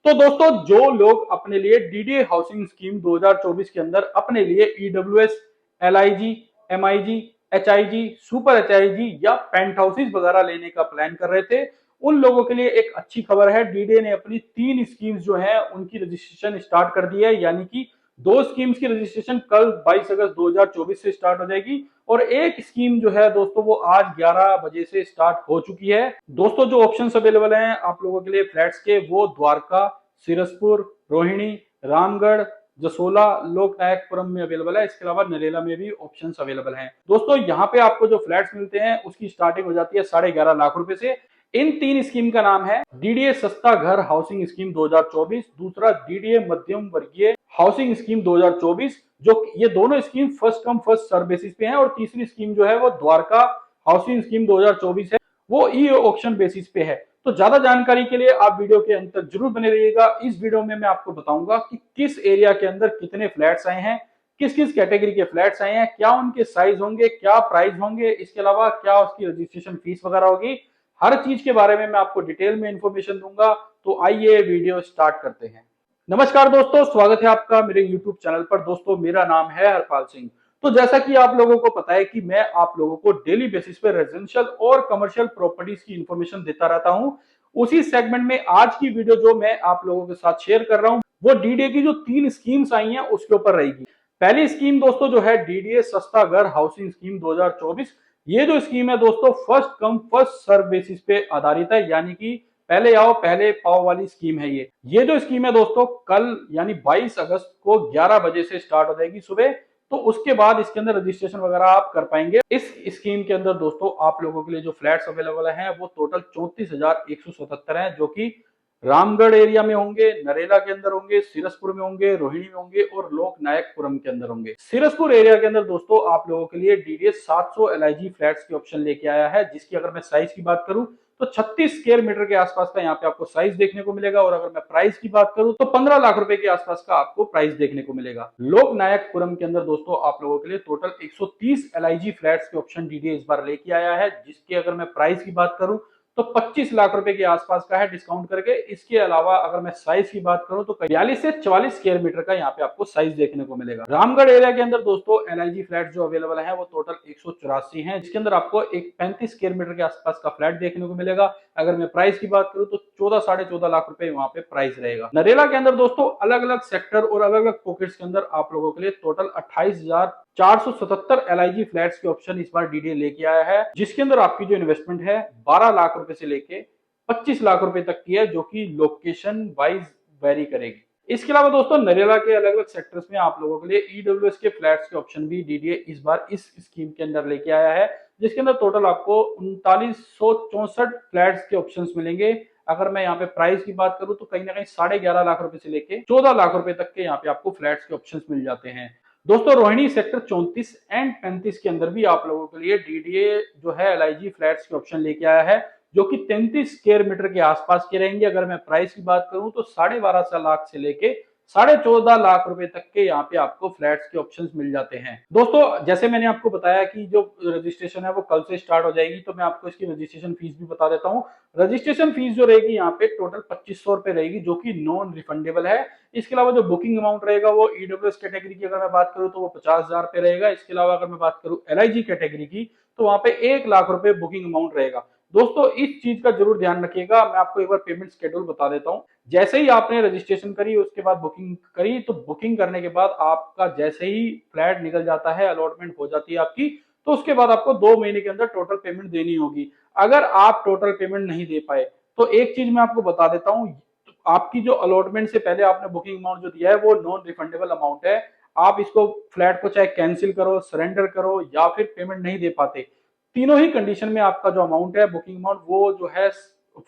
तो दोस्तों, जो लोग अपने लिए डीडीए हाउसिंग स्कीम 2024 के अंदर अपने लिए EWS, LIG, MIG, HIG, super HIG या पेंट हाउसेज वगैरह लेने का प्लान कर रहे थे, उन लोगों के लिए एक अच्छी खबर है। डीडीए ने अपनी 3 स्कीम्स जो है उनकी रजिस्ट्रेशन स्टार्ट कर दी है, यानी कि 2 स्कीम्स की रजिस्ट्रेशन कल 22 अगस्त 2024 से स्टार्ट हो जाएगी और एक स्कीम जो है दोस्तों वो आज 11 बजे से स्टार्ट हो चुकी है। दोस्तों, जो ऑप्शंस अवेलेबल हैं आप लोगों के लिए फ्लैट्स के, वो द्वारका, सिरसपुर, रोहिणी, रामगढ़, जसोला, लोकनायकपुरम में अवेलेबल है। इसके अलावा नरेला में भी ऑप्शंस अवेलेबल हैं। दोस्तों, यहाँ पे आपको जो फ्लैट्स मिलते हैं उसकी स्टार्टिंग हो जाती है 11.5 लाख रुपए से। इन 3 स्कीम का नाम है डीडीए सस्ता घर हाउसिंग स्कीम 2024, दूसरा डीडीए मध्यम वर्गीय हाउसिंग स्कीम 2024, जो ये दोनों scheme first come first serve basis पे हैं, और तीसरी स्कीम जो है वो द्वारका हाउसिंग स्कीम 2024 है, वो ई ऑक्शन बेसिस पे है। तो ज्यादा जानकारी के लिए आप वीडियो के अंत तक जरूर बने रहिएगा। इस वीडियो में मैं आपको बताऊंगा कि किस एरिया के अंदर कितने फ्लैट्स आए हैं, किस किस कैटेगरी के फ्लैट्स आए हैं, क्या उनके साइज होंगे, क्या प्राइस होंगे, इसके अलावा क्या उसकी रजिस्ट्रेशन फीस वगैरह होगी। हर चीज के बारे में मैं आपको डिटेल में इंफॉर्मेशन दूंगा। तो आइए वीडियो स्टार्ट करते हैं। नमस्कार दोस्तों, स्वागत है आपका मेरे YouTube चैनल पर। दोस्तों, मेरा नाम है हरपाल सिंह। तो जैसा कि आप लोगों को पता है कि मैं आप लोगों को डेली बेसिस पे रेजिडेंशियल और कमर्शियल प्रॉपर्टीज की इंफॉर्मेशन देता रहता हूं। उसी सेगमेंट में आज की वीडियो जो मैं आप लोगों के साथ शेयर कर रहा हूं, वो डीडीए की जो 3 स्कीम्स आई हैं उसके ऊपर रहेगी। पहली स्कीम दोस्तों जो है डीडीए सस्ता घर हाउसिंग स्कीम 2024। ये जो स्कीम है दोस्तों first come first serve basis पे आधारित है, यानी कि पहले आओ पहले पाओ वाली स्कीम है। ये जो स्कीम है दोस्तों कल यानी 22 अगस्त को 11 बजे से स्टार्ट हो जाएगी सुबह। तो उसके बाद इसके अंदर रजिस्ट्रेशन वगैरह आप कर पाएंगे। इस स्कीम के अंदर दोस्तों आप लोगों के लिए जो फ्लैट्स अवेलेबल हैं वो टोटल 34,177 हैं, जो कि रामगढ़ एरिया में होंगे, नरेला के अंदर होंगे, सिरसपुर में होंगे, रोहिणी में होंगे और लोकनायकपुरम के अंदर होंगे। सिरसपुर एरिया के अंदर दोस्तों आप लोगों के लिए डीडीए 700 एलआईजी फ्लैट्स की ऑप्शन लेके आया है, जिसकी अगर मैं साइज की बात करूं तो 36 स्क्वायर मीटर के आसपास का यहाँ पे आपको साइज देखने को मिलेगा। और अगर मैं प्राइस की बात करूं तो 15 लाख रुपए के आसपास का आपको प्राइस देखने को मिलेगा। लोकनायकपुरम के अंदर दोस्तों आप लोगों के लिए टोटल 130 एलआईजी फ्लैट्स के ऑप्शन डीडीए इस बार लेके आया है, जिसकी अगर मैं प्राइस की बात करूं तो 25 लाख रुपए के आसपास का है डिस्काउंट करके। इसके अलावा अगर मैं साइज की बात करूं तो 42 से 44 स्क्वायर मीटर का यहाँ पे आपको साइज देखने को मिलेगा। रामगढ़ एरिया के अंदर दोस्तों एलआईजी फ्लैट जो अवेलेबल है वो टोटल 184 हैं, जिसके अंदर आपको एक 35 स्क्वायर मीटर के आसपास का फ्लैट देखने को मिलेगा। अगर मैं प्राइस की बात करूं तो 14 साढ़े 14 लाख रुपए वहां पे प्राइस रहेगा। नरेला के अंदर दोस्तों अलग अलग सेक्टर और अलग अलग पॉकेट्स के अंदर आप लोगों के लिए टोटल 28,477 एलआईजी फ्लैट्स के ऑप्शन इस बार डीडीए लेके आया है, जिसके अंदर आपकी जो इन्वेस्टमेंट है 12 लाख रुपए से लेके 25 लाख रुपए तक की है, जो कि लोकेशन वाइज वेरी करेगी। इसके अलावा दोस्तों नरेला के अलग अलग सेक्टर्स में आप लोगों के लिए ईडब्ल्यूएस के फ्लैट्स के ऑप्शन भी डीडीए इस बार इस स्कीम के अंदर लेके आया है, जिसके अंदर टोटल आपको 3964 फ्लैट्स के ऑप्शंस मिलेंगे। अगर मैं यहाँ पे प्राइस की बात करूं तो कहीं ना कहीं 11.5 लाख रुपए से लेके 14 लाख रुपए तक के यहाँ पे आपको फ्लैट्स के ऑप्शंस मिल जाते हैं। दोस्तों, रोहिणी सेक्टर 34 एंड 35 के अंदर भी आप लोगों के लिए डीडीए जो है एलआईजी फ्लैट्स के ऑप्शन लेके आया है, जो कि 33 स्क्वायर मीटर के आसपास के रहेंगे। अगर मैं प्राइस की बात करूं तो 12.5 लाख से लेके 14.5 लाख रुपए तक के यहाँ पे आपको फ्लैट्स के ऑप्शंस मिल जाते हैं। दोस्तों, जैसे मैंने आपको बताया कि जो रजिस्ट्रेशन है वो कल से स्टार्ट हो जाएगी, तो मैं आपको इसकी रजिस्ट्रेशन फीस भी बता देता हूँ। रजिस्ट्रेशन फीस जो रहेगी यहाँ पे टोटल 2500 रुपए रहेगी, जो कि नॉन रिफंडेबल है। इसके अलावा जो बुकिंग अमाउंट रहेगा वो ईडब्ल्यूएस कैटेगरी की अगर मैं बात करूँ तो वो 50,000 रुपए रहेगा। इसके अलावा अगर मैं बात करूँ एलआईजी कैटेगरी की तो वहां पे 1 लाख रुपए बुकिंग अमाउंट रहेगा। दोस्तों, इस चीज का जरूर ध्यान रखिएगा। मैं आपको एक बार पेमेंट शेड्यूल बता देता हूँ। जैसे ही आपने रजिस्ट्रेशन करी उसके बाद बुकिंग करी, तो बुकिंग करने के बाद आपका जैसे ही फ्लैट निकल जाता है, अलॉटमेंट हो जाती है आपकी, तो उसके बाद आपको 2 महीने के अंदर टोटल पेमेंट देनी होगी। अगर आप टोटल पेमेंट नहीं दे पाए तो एक चीज मैं आपको बता देता हूँ, आपकी जो अलॉटमेंट से पहले आपने बुकिंग अमाउंट जो दिया है वो नॉन रिफंडेबल अमाउंट है। आप इसको फ्लैट को चाहे कैंसिल करो, सरेंडर करो या फिर पेमेंट नहीं दे पाते, तीनों ही कंडीशन में आपका जो अमाउंट है बुकिंग अमाउंट वो जो है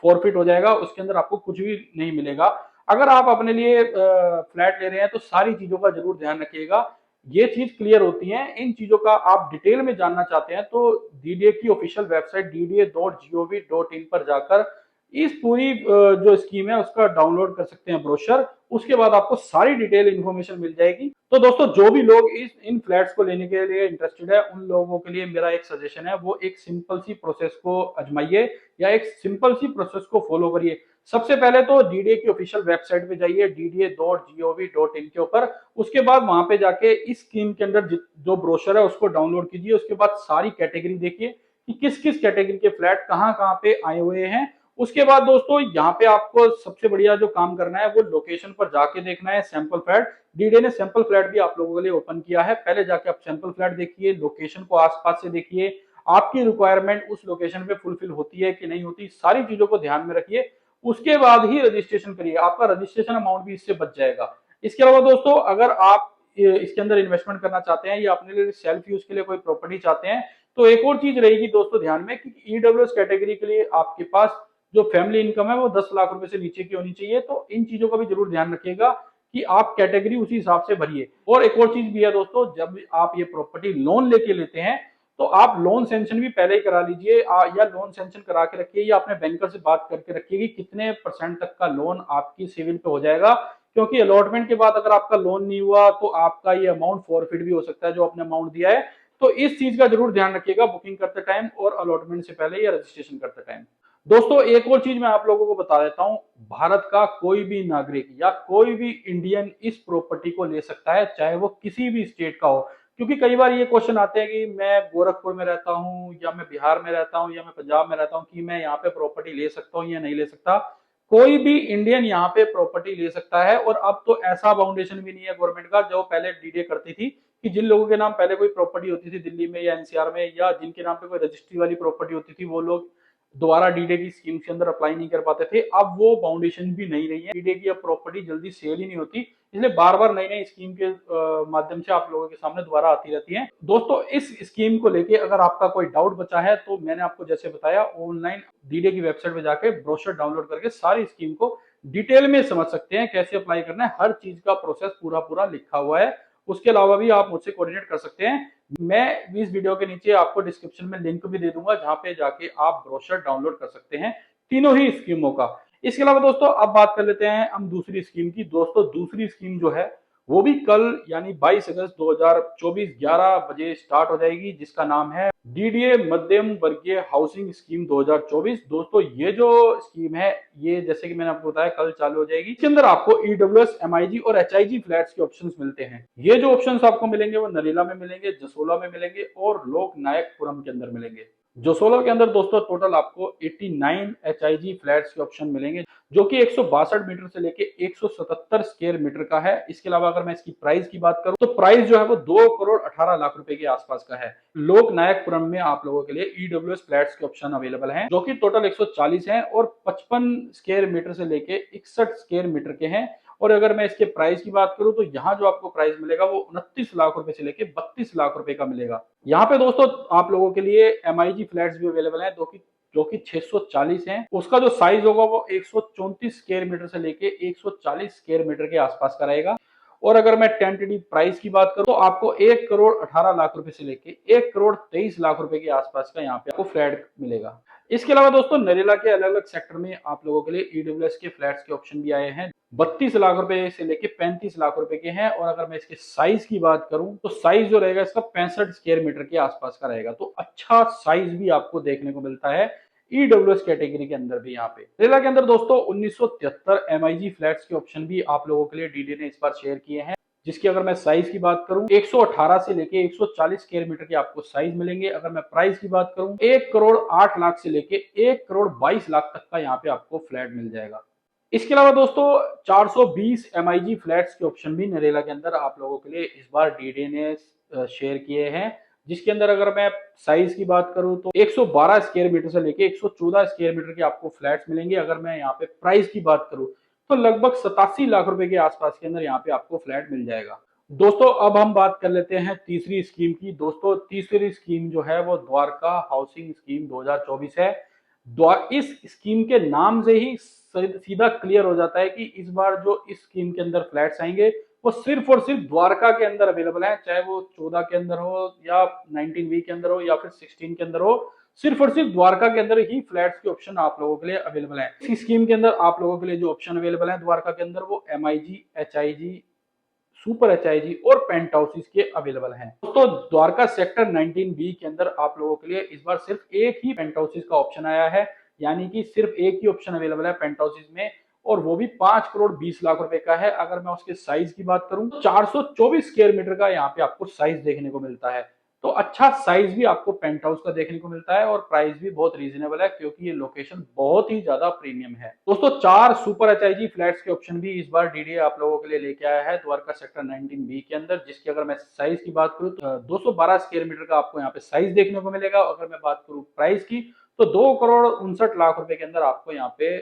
फॉरफिट हो जाएगा। उसके अंदर आपको कुछ भी नहीं मिलेगा। अगर आप अपने लिए फ्लैट ले रहे हैं तो सारी चीजों का जरूर ध्यान रखिएगा, ये चीज क्लियर होती है। इन चीजों का आप डिटेल में जानना चाहते हैं तो डीडीए की ऑफिशियल वेबसाइट dda.gov.in पर जाकर इस पूरी जो स्कीम है उसका डाउनलोड कर सकते हैं ब्रोशर। उसके बाद आपको सारी डिटेल इंफॉर्मेशन मिल जाएगी। तो दोस्तों, जो भी लोग इन फ्लैट्स को लेने के लिए इंटरेस्टेड है उन लोगों के लिए मेरा एक सजेशन है, वो एक सिंपल सी प्रोसेस को आजमाइए या एक सिंपल सी प्रोसेस को फॉलो करिए। सबसे पहले तो डीडीए की ऑफिशियल वेबसाइट पे जाइए dda.gov.in के ऊपर। उसके बाद वहां पे जाके इस स्कीम के अंदर जो ब्रोशर है उसको डाउनलोड कीजिए। उसके बाद सारी कैटेगरी देखिए कि किस किस कैटेगरी के फ्लैट कहाँ कहाँ पे आए हुए हैं। उसके बाद दोस्तों यहाँ पे आपको सबसे बढ़िया जो काम करना है वो लोकेशन पर जाके देखना है सैंपल फ्लैट। डीडे ने सैंपल फ्लैट भी आप लोगों के लिए ओपन किया है। पहले जाके आप सैंपल फ्लैट देखिए, लोकेशन को आसपास से देखिए, आपकी रिक्वायरमेंट उस लोकेशन पे फुलफिल होती है कि नहीं होती, सारी चीजों को ध्यान में रखिए। उसके बाद ही रजिस्ट्रेशन करिए, आपका रजिस्ट्रेशन अमाउंट भी इससे बच जाएगा। इसके अलावा दोस्तों अगर आप इसके अंदर इन्वेस्टमेंट करना चाहते हैं या अपने लिए सेल्फ यूज के लिए कोई प्रॉपर्टी चाहते हैं, तो एक और चीज रहेगी दोस्तों ध्यान में कि ईडब्ल्यूएस कैटेगरी के लिए आपके पास जो फैमिली इनकम है वो 10 लाख रुपए से नीचे की होनी चाहिए। तो इन चीजों का भी जरूर ध्यान रखिएगा कि आप कैटेगरी उसी हिसाब से भरिए। और एक और चीज भी है दोस्तों, जब आप ये प्रॉपर्टी लोन लेके लेते हैं तो आप लोन सेंक्शन भी पहले ही करा लीजिए, या लोन सेंक्शन करा के रखिए या अपने बैंकर से बात करके रखिए कि कितने परसेंट तक का लोन आपकी सिविल पे हो जाएगा। क्योंकि अलॉटमेंट के बाद अगर आपका लोन नहीं हुआ तो आपका ये अमाउंट फॉरफिट भी हो सकता है जो आपने अमाउंट दिया है। तो इस चीज का जरूर ध्यान रखिएगा बुकिंग करते टाइम और अलॉटमेंट से पहले या रजिस्ट्रेशन करते टाइम। दोस्तों एक और चीज मैं आप लोगों को बता देता हूं, भारत का कोई भी नागरिक या कोई भी इंडियन इस प्रॉपर्टी को ले सकता है, चाहे वो किसी भी स्टेट का हो। क्योंकि कई बार ये क्वेश्चन आते हैं कि मैं गोरखपुर में रहता हूँ या मैं बिहार में रहता हूँ या मैं पंजाब में रहता हूँ, कि मैं यहाँ पे प्रॉपर्टी ले सकता हूँ या नहीं ले सकता। कोई भी इंडियन यहाँ पे प्रॉपर्टी ले सकता है। और अब तो ऐसा बाउंडेशन भी नहीं है गवर्नमेंट का, जो पहले डीडे करती थी कि जिन लोगों के नाम पहले कोई प्रॉपर्टी होती थी दिल्ली में या एनसीआर में, या जिनके नाम पे कोई रजिस्ट्री वाली प्रॉपर्टी होती थी, वो लोग दोबारा डीडे की स्कीम के अंदर अप्लाई नहीं कर पाते थे। अब वो बाउंडेशन भी नहीं रही है, डीडे की अब प्रॉपर्टी जल्दी सेल ही नहीं होती, इसलिए बार बार नई नई स्कीम के माध्यम से आप लोगों के सामने दोबारा आती रहती है। दोस्तों इस स्कीम को लेके अगर आपका कोई डाउट बचा है तो मैंने आपको जैसे बताया, ऑनलाइन डीडे की वेबसाइट पे जाके ब्रोशर डाउनलोड करके सारी स्कीम को डिटेल में समझ सकते हैं, कैसे अप्लाई करना है, हर चीज का प्रोसेस पूरा पूरा लिखा हुआ है। उसके अलावा भी आप मुझसे कोऑर्डिनेट कर सकते हैं। मैं इस वीडियो के नीचे आपको डिस्क्रिप्शन में लिंक भी दे दूंगा जहां पे जाके आप ब्रोशर डाउनलोड कर सकते हैं तीनों ही स्कीमों का। इसके अलावा दोस्तों अब बात कर लेते हैं हम दूसरी स्कीम की। दोस्तों दूसरी स्कीम जो है वो भी कल यानी 22 अगस्त 2024 11 बजे स्टार्ट हो जाएगी, जिसका नाम है डीडीए मध्यम वर्गीय हाउसिंग स्कीम 2024। दोस्तों ये जो स्कीम है ये जैसे कि मैंने आपको बताया कल चालू हो जाएगी। इसके अंदर आपको ईडब्ल्यूएस, एमआईजी और एचआईजी फ्लैट्स के ऑप्शंस मिलते हैं। ये जो ऑप्शंस आपको मिलेंगे वो नरेला में मिलेंगे, जसोला में मिलेंगे और लोक नायकपुरम के अंदर मिलेंगे। जसोला के अंदर दोस्तों टोटल आपको 89 एचआईजी फ्लैट्स के ऑप्शन मिलेंगे, जो कि 162 मीटर से लेके 177 स्क्वायर मीटर का है। इसके अलावा अगर मैं इसकी प्राइस की बात करूं तो प्राइस जो है वो 2 करोड़ 18 लाख रुपए के आसपास का है। लोक नायकपुरम में आप लोगों के लिए ईडब्ल्यूएस फ्लैट्स के ऑप्शन अवेलेबल हैं, जो कि टोटल 140 हैं और 55 स्क्वायर मीटर से लेके 61 स्क्वायर मीटर के हैं। और अगर मैं इसके प्राइस की बात करूं तो यहाँ जो आपको प्राइस मिलेगा वो 29 लाख रुपए से लेके 32 लाख रुपए का मिलेगा। यहाँ पे दोस्तों आप लोगों के लिए एमआईजी फ्लैट्स भी अवेलेबल हैं, जो कि 640 हैं। उसका जो साइज होगा वो 134 स्क्वायर मीटर से लेके 140 स्क्वायर मीटर के आसपास का रहेगा। और अगर मैं टेंटेटिव प्राइस की बात करूं तो आपको 1 करोड़ 18 लाख रुपए से लेके 1 करोड़ 23 लाख रुपए के आसपास का यहाँ पे आपको फ्लैट मिलेगा। इसके अलावा दोस्तों नरेला के अलग अलग सेक्टर में आप लोगों के लिए ईडब्ल्यूएस के फ्लैट्स के ऑप्शन भी आए हैं। 32 लाख रुपए से लेके 35 लाख रुपए के हैं। और अगर मैं इसके साइज की बात करूं तो साइज जो रहेगा इसका 65 स्क्वायर मीटर के आसपास का रहेगा। तो अच्छा साइज भी आपको देखने को मिलता है ईडब्ल्यूएस कैटेगरी के अंदर भी। यहाँ पे नरेला के अंदर दोस्तों 1973 एमआईजी फ्लैट्स के ऑप्शन भी आप लोगों के लिए डीडी ने इस बार शेयर किए हैं, जिसकी अगर मैं साइज की बात करूं 118 से लेके 140 स्क्वायर मीटर के आपको साइज मिलेंगे। अगर मैं प्राइस की बात करूं 1 करोड़ 8 लाख से लेके 1 करोड़ 22 लाख तक का यहाँ पे आपको फ्लैट मिल जाएगा। इसके अलावा दोस्तों 420 एमआईजी फ्लैट्स के ऑप्शन भी नरेला के अंदर आप लोगों के लिए इस बार डीडी ने शेयर किए हैं, जिसके अंदर अगर मैं साइज की बात करूं तो 112 स्क्वायर मीटर से लेके 114 स्क्वायर मीटर के आपको फ्लैट्स मिलेंगे। अगर मैं यहाँ पे प्राइस की बात करूं तो लगभग 87 लाख रुपए के आसपास के अंदर यहाँ पे आपको फ्लैट मिल जाएगा। दोस्तों अब हम बात कर लेते हैं तीसरी स्कीम की। दोस्तों तीसरी स्कीम जो है वो द्वारका हाउसिंग स्कीम 2024 है। इस स्कीम के नाम से ही सीधा क्लियर हो जाता है कि इस बार जो इस स्कीम के अंदर फ्लैट्स आएंगे वो सिर्फ और सिर्फ द्वारका के अंदर अवेलेबल है, चाहे वो 14 के अंदर हो या 19 के अंदर हो या फिर 16 के अंदर हो। सिर्फ और सिर्फ द्वारका के अंदर ही फ्लैट्स के ऑप्शन आप लोगों के लिए अवेलेबल है। इस स्कीम के अंदर आप लोगों के लिए जो ऑप्शन अवेलेबल है द्वारका के अंदर वो एमआईजी, एचआईजी, सुपर एचआईजी और पेंट हाउसेस के अवेलेबल हैं। दोस्तों द्वारका सेक्टर 19 बी के अंदर आप लोगों के लिए इस बार सिर्फ एक ही पेंट हाउसेस का ऑप्शन आया है, यानी कि सिर्फ एक ही ऑप्शन अवेलेबल है पेंट हाउसेज में, और वो भी 5 करोड़ 20 लाख रुपए का है। अगर मैं उसके साइज की बात करूं तो 424 स्क्वायर मीटर का यहाँ पे आपको साइज देखने को मिलता है। तो अच्छा साइज भी आपको पेंट हाउस का देखने को मिलता है और प्राइस भी बहुत रीजनेबल है, क्योंकि ये लोकेशन बहुत ही ज्यादा प्रीमियम है। दोस्तों 4 सुपर एचआईजी फ्लैट्स के ऑप्शन भी इस बार डीडीए आप लोगों के लिए लेके आया है द्वारका सेक्टर 19B के अंदर, जिसकी अगर मैं साइज की बात करूं तो 212 स्क्वायर मीटर का आपको यहाँ पे साइज देखने को मिलेगा। अगर मैं बात करूं प्राइस की तो 2 करोड़ 59 लाख रुपए के अंदर आपको यहाँ पे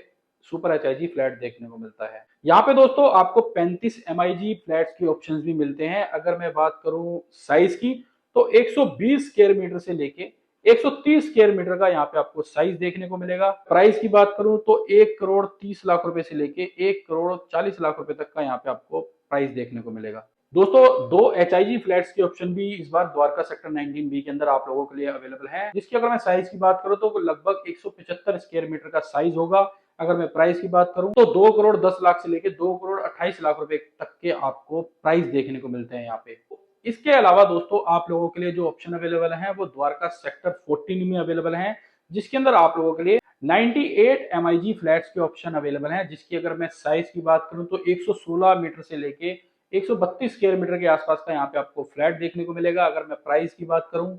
सुपर एचआईजी फ्लैट देखने को मिलता है। यहाँ पे दोस्तों आपको 35 एमआईजी फ्लैट्स के ऑप्शंस भी मिलते हैं। अगर मैं बात करूं साइज की तो 120 स्क्वायर मीटर से लेके 130 स्क्वायर मीटर का यहाँ पे आपको साइज देखने को मिलेगा। प्राइस की बात करूं तो 1 करोड़ 30 लाख रुपए से लेके 1 करोड़ 40 लाख रुपए तक का यहाँ पे आपको प्राइस देखने को मिलेगा। दोस्तों 2 एचआईजी फ्लैट्स के ऑप्शन भी इस बार द्वारका सेक्टर 19B के अंदर आप लोगों के लिए अवेलेबल है, जिसकी अगर मैं साइज की बात करूं तो लगभग 175 स्क्वायर मीटर का साइज होगा। अगर मैं प्राइस की बात करूं तो 2 करोड़ 10 लाख से लेके 2 करोड़ 28 लाख रुपए तक के आपको प्राइस देखने को मिलते हैं यहाँ पे। इसके अलावा दोस्तों आप लोगों के लिए जो ऑप्शन अवेलेबल है वो द्वारका सेक्टर 14 में अवेलेबल है, जिसके अंदर आप लोगों के लिए 98 एमआईजी फ्लैट्स के ऑप्शन अवेलेबल हैं, जिसकी अगर मैं साइज की बात करूं तो 116 मीटर से लेके 132 स्क्वायर मीटर के आसपास का यहाँ पे आपको फ्लैट देखने को मिलेगा। अगर मैं प्राइस की बात करूं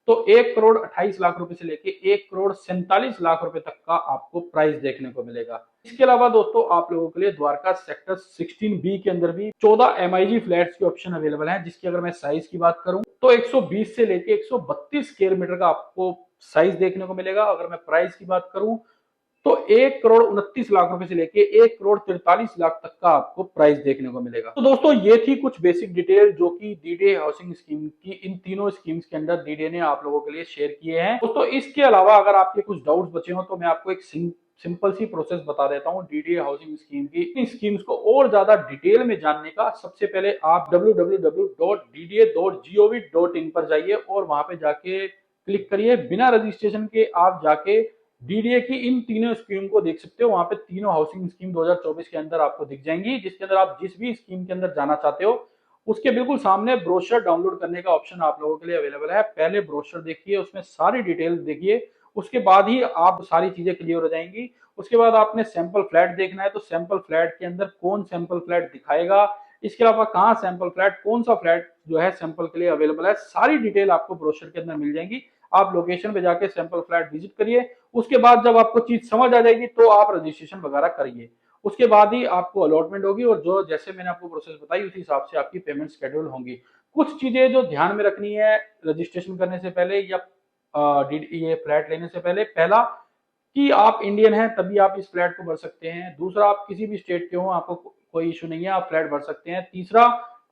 तो 1 करोड़ 28 लाख रुपए से लेके 1 करोड़ 47 लाख रुपए तक का आपको प्राइस देखने को मिलेगा। इसके अलावा दोस्तों आप लोगों के लिए द्वारका सेक्टर 16B के अंदर भी 14 एमआईजी फ्लैट्स के ऑप्शन अवेलेबल हैं, जिसकी अगर मैं साइज की बात करूं तो 120 से लेके 132 स्क्वायर मीटर का आपको साइज देखने को मिलेगा। अगर मैं प्राइस की बात करूं तो 1 करोड़ 29 लाख रुपए से लेके 1 करोड़ 43 लाख तक का आपको प्राइस देखने को मिलेगा। तो दोस्तों ये थी कुछ बेसिक डिटेल जो कि डीडीए हाउसिंग स्कीम की इन तीनों स्कीम्स के अंदर डीडीए ने आप लोगों के लिए शेयर किए हैं। दोस्तों इसके अलावा अगर आपके कुछ डाउट्स बचे हो तो मैं आपको एक सिंपल सी प्रोसेस बता देता हूं डीडीए हाउसिंग स्कीम की। इन स्कीम्स को और ज्यादा डिटेल में जानने का सबसे पहले आप www.dda.gov.in पर जाइए और वहां पे जाके क्लिक करिए। बिना रजिस्ट्रेशन के आप जाके डीडीए की इन तीनों स्कीम को देख सकते हो। वहां पे तीनों हाउसिंग स्कीम 2024 के अंदर आपको दिख जाएंगी, जिसके अंदर आप जिस भी स्कीम के अंदर जाना चाहते हो उसके बिल्कुल सामने ब्रोशर डाउनलोड करने का ऑप्शन आप लोगों के लिए अवेलेबल है। पहले ब्रोशर देखिए, उसमें सारी डिटेल देखिए, उसके बाद ही आप सारी चीजें क्लियर हो जाएंगी। उसके बाद आपने सैंपल फ्लैट देखना है तो सैंपल फ्लैट के अंदर कौन सैंपल फ्लैट दिखाएगा, इसके अलावा कहाँ सैंपल फ्लैट, कौन सा फ्लैट जो है सैंपल के लिए अवेलेबल है, सारी डिटेल आपको ब्रोशर के अंदर मिल जाएंगी। आप लोकेशन पे जाके सैंपल फ्लैट विजिट करिए। उसके बाद जब आपको चीज समझ आ जाएगी तो आप रजिस्ट्रेशन वगैरह करिए। उसके बाद ही आपको अलॉटमेंट होगी और जो जैसे मैंने आपको प्रोसेस बताई उसी हिसाब से आपकी पेमेंट शेड्यूल होंगी। कुछ चीजें जो ध्यान में रखनी है रजिस्ट्रेशन करने से पहले या ये फ्लैट लेने से पहले, पहला कि आप इंडियन हैं तभी आप इस फ्लैट को भर सकते हैं। दूसरा, आप किसी भी स्टेट के हो आपको कोई इशू नहीं है, आप फ्लैट भर सकते हैं। तीसरा,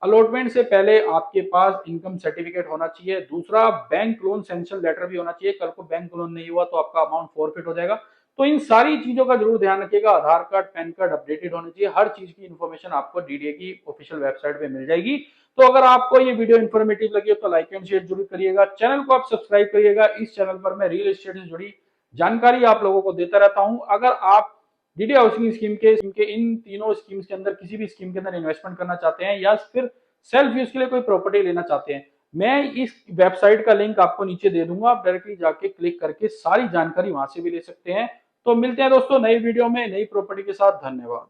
अलॉटमेंट से पहले आपके पास इनकम सर्टिफिकेट होना चाहिए। दूसरा, बैंक लोन सैंक्शन लेटर भी होना चाहिए। कल को बैंक लोन नहीं हुआ तो आपका अमाउंट फॉरफिट हो जाएगा। तो इन सारी चीजों का जरूर ध्यान रखिएगा। आधार कार्ड, पैन कार्ड अपडेटेड होने चाहिए। हर चीज की इन्फॉर्मेशन आपको डीडीए की ऑफिशियल वेबसाइट पे मिल जाएगी। तो अगर आपको ये वीडियो इन्फॉर्मेटिव लगी हो तो लाइक एंड शेयर जरूर करिएगा। चैनल को आप सब्सक्राइब करिएगा। इस चैनल पर मैं रियल एस्टेट से जुड़ी जानकारी आप लोगों को देता रहता हूं। अगर आप डीडीए हाउसिंग स्कीम के इन तीनों स्कीम्स के अंदर किसी भी स्कीम के अंदर इन्वेस्टमेंट करना चाहते हैं या फिर सेल्फ यूज के लिए कोई प्रॉपर्टी लेना चाहते हैं, मैं इस वेबसाइट का लिंक आपको नीचे दे दूंगा। आप डायरेक्टली जाके क्लिक करके सारी जानकारी वहां से भी ले सकते हैं। तो मिलते हैं दोस्तों नई वीडियो में नई प्रॉपर्टी के साथ। धन्यवाद।